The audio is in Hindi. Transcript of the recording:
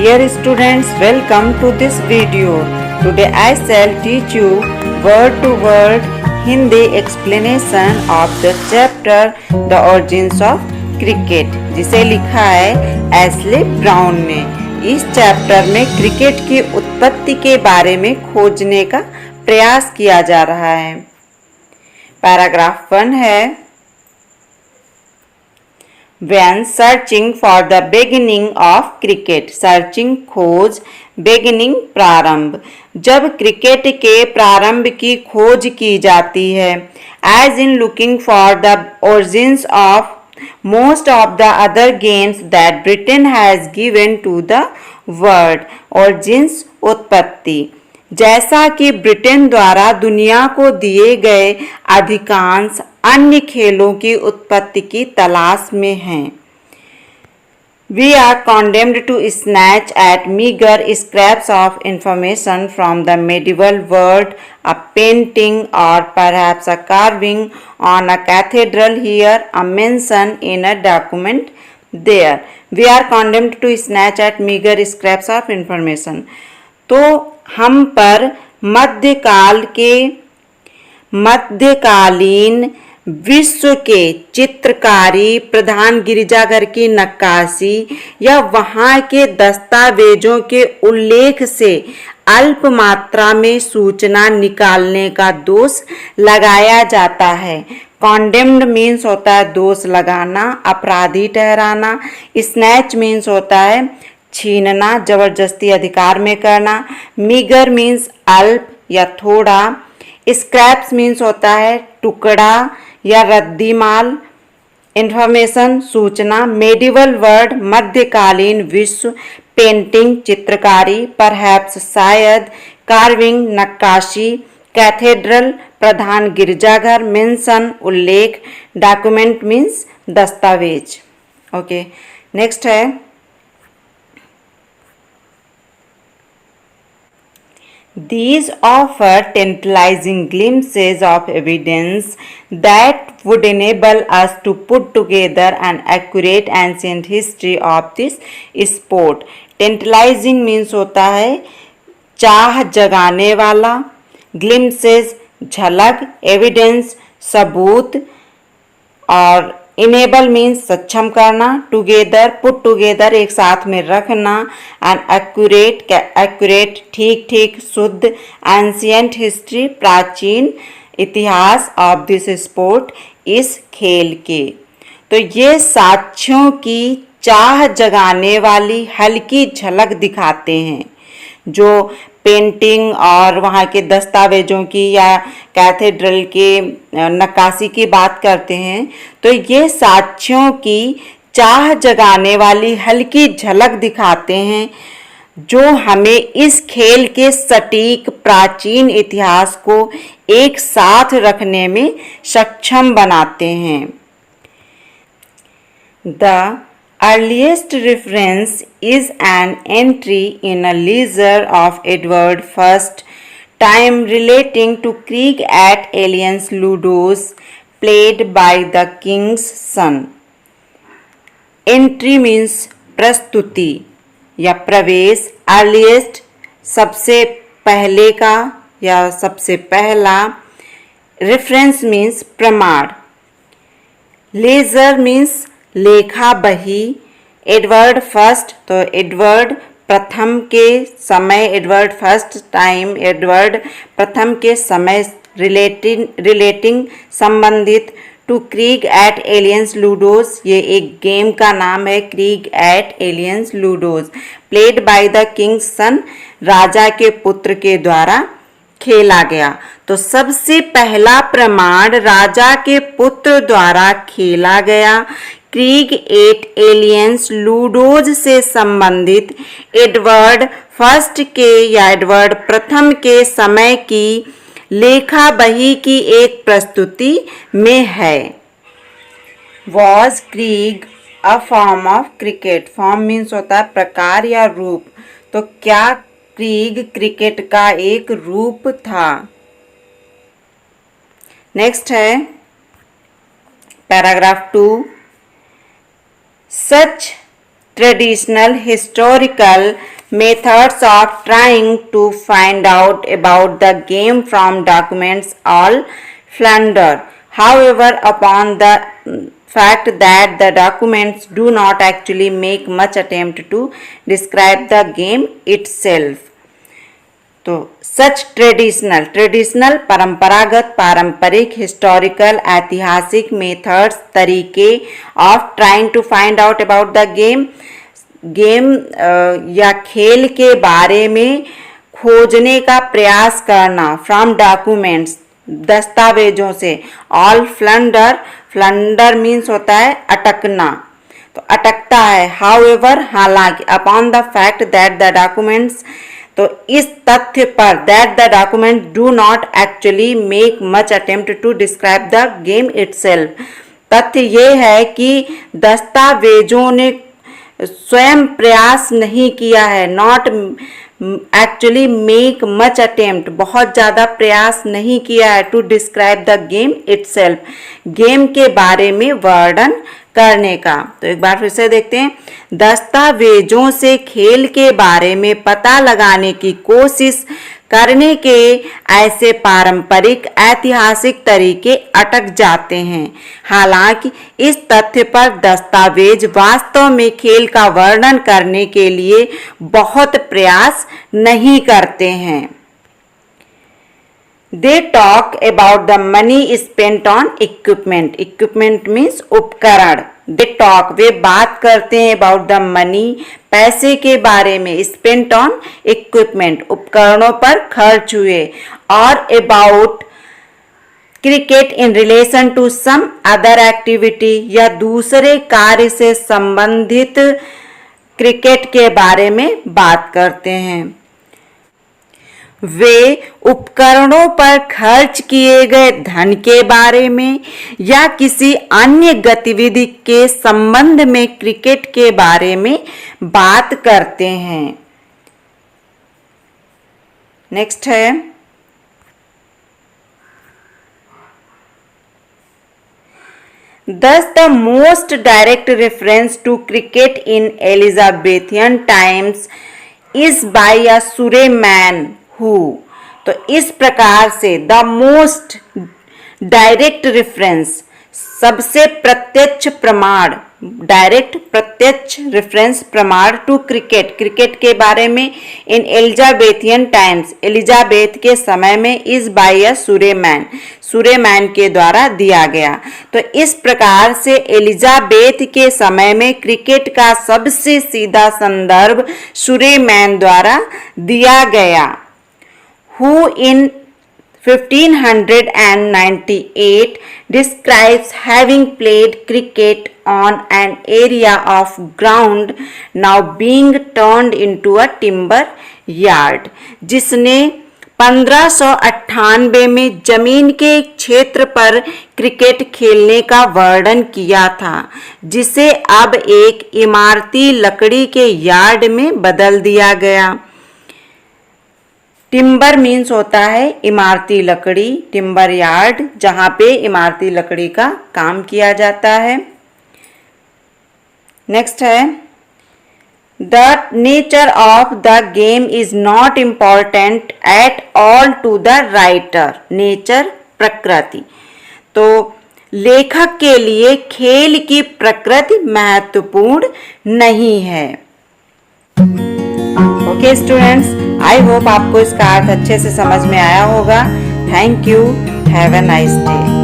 Dear students, welcome to this video. Today I shall teach you word to word Hindi explanation of the chapter The Origins of Cricket, जिसे लिखा है एशले ब्राउन ने। इस चैप्टर में क्रिकेट की उत्पत्ति के बारे में खोजने का प्रयास किया जा रहा है। पैराग्राफ 1 है, When searching for the beginning of cricket, searching खोज, beginning प्रारंभ, जब क्रिकेट के प्रारंभ की खोज की जाती है। As in looking for the origins of most of the other games that Britain has given to the world, origins उत्पत्ति, जैसा कि ब्रिटेन द्वारा दुनिया को दिए गए अधिकांश अन्य खेलों की उत्पत्ति की तलाश में हैं। We are condemned to snatch at meager scraps of information from the medieval world, a painting or perhaps a carving on a cathedral here, a mention in a document there. We are condemned to snatch at meager scraps of information. तो हम पर मध्यकालीन विश्व के चित्रकारी, प्रधान गिरजाघर की नक्काशी या वहाँ के दस्तावेजों के उल्लेख से अल्प मात्रा में सूचना निकालने का दोष लगाया जाता है। कॉन्डेम्ड मीन्स होता है दोष लगाना, अपराधी ठहराना। स्नैच मीन्स होता है छीनना, जबरदस्ती अधिकार में करना। मीगर मीन्स अल्प या थोड़ा। स्क्रैप्स मीन्स होता है टुकड़ा या रद्दी माल। इंफॉर्मेशन सूचना। मेडिवल वर्ड मध्यकालीन विश्व। पेंटिंग चित्रकारी। परहैप्स शायद। कार्विंग नक्काशी। कैथेड्रल प्रधान गिरजाघर। मेंशन उल्लेख। डॉक्यूमेंट मीन्स दस्तावेज। ओके, नेक्स्ट है, These offer tantalizing glimpses of evidence that would enable us to put together an accurate ancient history of this sport. Tantalizing means होता है चाह जगाने वाला। glimpses झलक। evidence सबूत। और इनेबल मीन्स सक्षम करना। टुगेदर पुट टुगेदर एक साथ में रखना। एंड एक्यूरेट ठीक ठीक शुद्ध। एंशियंट हिस्ट्री प्राचीन इतिहास ऑफ दिस स्पोर्ट इस खेल के। तो ये साक्ष्यों की चाह जगाने वाली हल्की झलक दिखाते हैं। जो पेंटिंग और वहाँ के दस्तावेजों की या कैथेड्रल के नक्काशी की बात करते हैं, तो ये साक्ष्यों की चाह जगाने वाली हल्की झलक दिखाते हैं जो हमें इस खेल के सटीक प्राचीन इतिहास को एक साथ रखने में सक्षम बनाते हैं। The earliest reference is an entry in a ledger of Edward I's time relating to Krieg at Aliens Ludos played by the king's son. Entry means प्रस्तुति या प्रवेश। earliest सबसे पहले का या सबसे पहला। reference means प्रमाण। ledger means लेखा बही। एडवर्ड फर्स्ट तो एडवर्ड प्रथम के समय, एडवर्ड फर्स्ट टाइम, एडवर्ड प्रथम के समय। रिलेटिंग संबंधित। टू क्रीग एट एलियंस लूडोस ये एक गेम का नाम है, क्रीग एट एलियंस लूडोस। Played by the king's son राजा के पुत्र के द्वारा खेला गया। तो सबसे पहला प्रमाण राजा के पुत्र द्वारा खेला गया। क्रीग एट एलियंस लूडोज से संबंधित एडवर्ड फर्स्ट के या एडवर्ड प्रथम के समय की लेखा बही की एक प्रस्तुति में है। Was krieg a form of cricket? Form means होता है प्रकार या रूप। तो क्या क्रीग क्रिकेट का एक रूप था? नेक्स्ट है paragraph 2। Such traditional historical Methods of trying to find out about the game from documents all flounder. However, upon the fact that the documents do not actually make much attempt to describe the game itself. तो सच ट्रेडिशनल परंपरागत पारंपरिक हिस्टोरिकल ऐतिहासिक मेथड्स तरीके of trying to find out about the game या खेल के बारे में खोजने का प्रयास करना फ्रॉम डॉक्यूमेंट्स दस्तावेजों से ऑल फ्लंडर मीन्स होता है अटकना, तो अटकता है। हाउएवर हालांकि upon the fact that the documents, तो इस तथ्य पर that the document do not actually make much attempt to describe the game itself, तथ्य ये है कि दस्तावेजों ने स्वयं प्रयास नहीं किया है, not actually make much attempt, बहुत ज़्यादा प्रयास नहीं किया है to describe the game itself, game के बारे में वर्णन करने का। तो एक बार फिर से देखते हैं, दस्तावेजों से खेल के बारे में पता लगाने की कोशिश करने के ऐसे पारंपरिक ऐतिहासिक तरीके अटक जाते हैं। हालांकि इस तथ्य पर दस्तावेज वास्तव में खेल का वर्णन करने के लिए बहुत प्रयास नहीं करते हैं। They talk about the money spent on equipment. Equipment means उपकरण। They talk, वे बात करते हैं about the money, पैसे के बारे में, spent on equipment, उपकरणों पर खर्च हुए, और about cricket in relation to some other activity, या दूसरे कार्य से संबंधित क्रिकेट के बारे में बात करते हैं। वे उपकरणों पर खर्च किए गए धन के बारे में या किसी अन्य गतिविधि के संबंध में क्रिकेट के बारे में बात करते हैं। नेक्स्ट है, Thus the most direct reference to cricket in Elizabethan times is by a Surrey man who, तो इस प्रकार से द मोस्ट डायरेक्ट रेफरेंस, सबसे प्रत्यक्ष प्रमाण, डायरेक्ट प्रत्यक्ष रेफरेंस प्रमाण टू क्रिकेट, क्रिकेट के बारे में इन एलिजाबेथियन टाइम्स, एलिजाबेथ के समय में, इज बाय अ सुरेमैन के द्वारा दिया गया। तो इस प्रकार से एलिजाबेथ के समय में क्रिकेट का सबसे सीधा संदर्भ सुरेमैन द्वारा दिया गया, who in 1598 describes having played cricket on an area of ground now being turned into a timber yard, जिसने 1598 में जमीन के क्षेत्र पर क्रिकेट खेलने का वर्णन किया था, जिसे अब एक इमारती लकड़ी के यार्ड में बदल दिया गया। टिम्बर मीन्स होता है इमारती लकड़ी, टिम्बर यार्ड जहाँ पे इमारती लकड़ी का काम किया जाता है। नेक्स्ट है, the nature of the game is not important at all to the writer, nature प्रकृति, तो लेखक के लिए खेल की प्रकृति महत्वपूर्ण नहीं है। ओके स्टूडेंट्स, आई होप आपको इसका अर्थ अच्छे से समझ में आया होगा। Thank you, have a nice day.